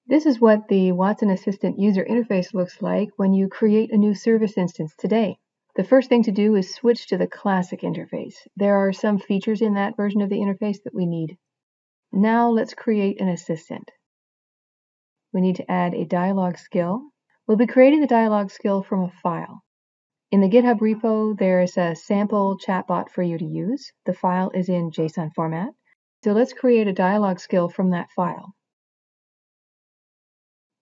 This is what the Watson Assistant user interface looks like when you create a new service instance today. The first thing to do is switch to the classic interface. There are some features in that version of the interface that we need. Now let's create an assistant. We need to add a dialog skill. We'll be creating the dialog skill from a file. In the GitHub repo, there's a sample chatbot for you to use. The file is in JSON format. So let's create a dialog skill from that file.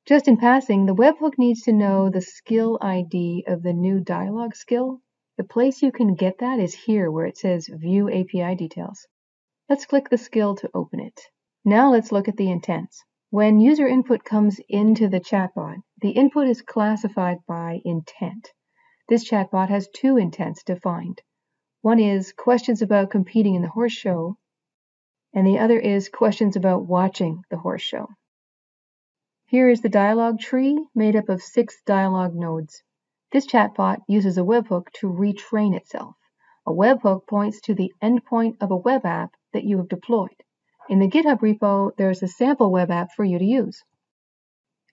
Just in passing, the webhook needs to know the skill ID of the new dialog skill. The place you can get that is here where it says View API Details. Let's click the skill to open it. Now let's look at the intents. When user input comes into the chatbot, the input is classified by intent. This chatbot has two intents defined. One is questions about competing in the horse show, and the other is questions about watching the horse show. Here is the dialog tree made up of 6 dialog nodes. This chatbot uses a webhook to retrain itself. A webhook points to the endpoint of a web app that you have deployed. In the GitHub repo, there's a sample web app for you to use.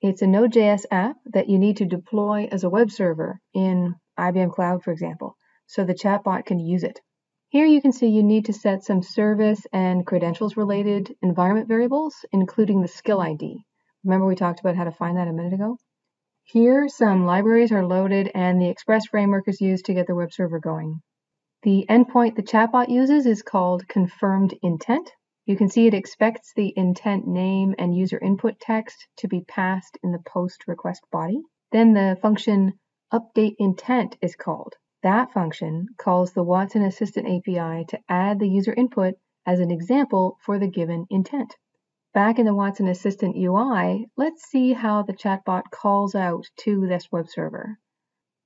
It's a Node.js app that you need to deploy as a web server in IBM Cloud, for example, so the chatbot can use it. Here you can see you need to set some service and credentials-related environment variables, including the skill ID. Remember we talked about how to find that a minute ago? Here, some libraries are loaded and the Express framework is used to get the web server going. The endpoint the chatbot uses is called confirmed intent. You can see it expects the intent name and user input text to be passed in the post request body. Then the function update intent is called. That function calls the Watson Assistant API to add the user input as an example for the given intent. Back in the Watson Assistant UI, let's see how the chatbot calls out to this web server.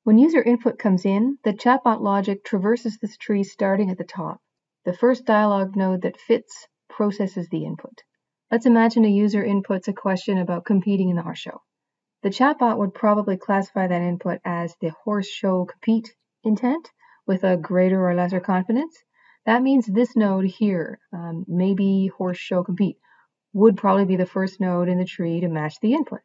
When user input comes in, the chatbot logic traverses this tree starting at the top. The first dialog node that fits processes the input. Let's imagine a user inputs a question about competing in the horse show. The chatbot would probably classify that input as the horse show compete intent with a greater or lesser confidence. That means this node here, maybe horse show compete, would probably be the first node in the tree to match the input.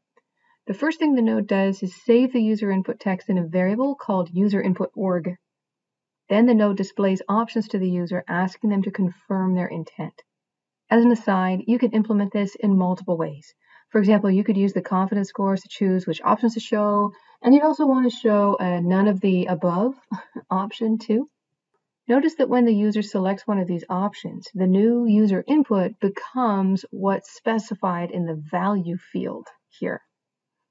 The first thing the node does is save the user input text in a variable called user input org. Then the node displays options to the user, asking them to confirm their intent. As an aside, you could implement this in multiple ways. For example, you could use the confidence scores to choose which options to show, and you'd also want to show a none of the above option too. Notice that when the user selects one of these options, the new user input becomes what's specified in the value field here.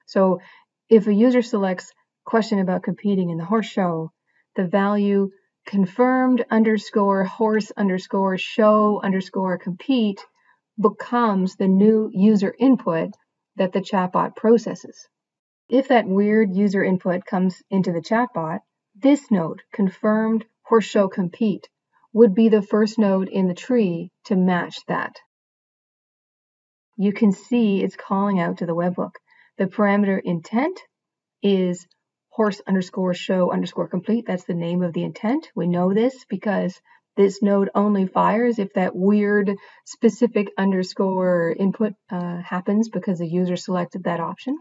So if a user selects question about competing in the horse show, the value confirmed underscore horse underscore show underscore compete becomes the new user input that the chatbot processes. If that weird user input comes into the chatbot, this node, confirmed horse show compete, would be the first node in the tree to match that. You can see it's calling out to the webhook. The parameter intent is horse underscore show underscore complete. That's the name of the intent. We know this because this node only fires if that weird specific underscore input happens because the user selected that option.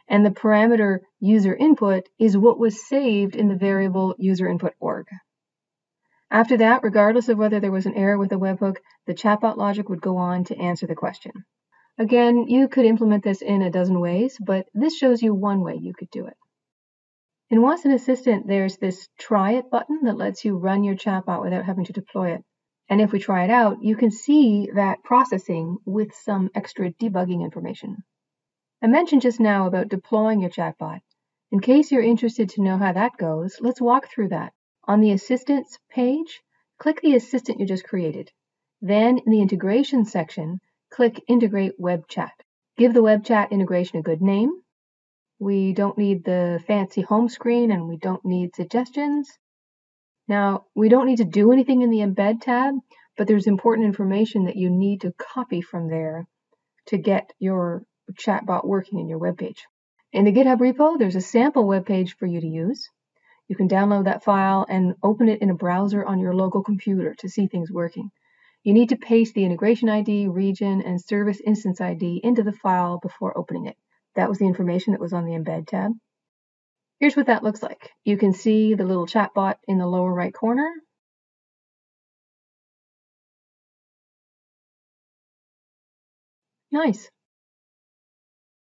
And the parameter user input is what was saved in the variable user input org. After that, regardless of whether there was an error with the webhook, the chatbot logic would go on to answer the question. Again, you could implement this in a dozen ways, but this shows you one way you could do it. In Watson Assistant, there's this try it button that lets you run your chatbot without having to deploy it. And if we try it out, you can see that processing with some extra debugging information. I mentioned just now about deploying your chatbot. In case you're interested to know how that goes, let's walk through that. On the Assistants page, click the assistant you just created. Then in the Integration section, click Integrate Web Chat. Give the web chat integration a good name. We don't need the fancy home screen and we don't need suggestions. Now, we don't need to do anything in the Embed tab, but there's important information that you need to copy from there to get your chatbot working in your web page. In the GitHub repo, there's a sample web page for you to use. You can download that file and open it in a browser on your local computer to see things working. You need to paste the integration ID, region, and service instance ID into the file before opening it. That was the information that was on the Embed tab. Here's what that looks like. You can see the little chatbot in the lower right corner. Nice.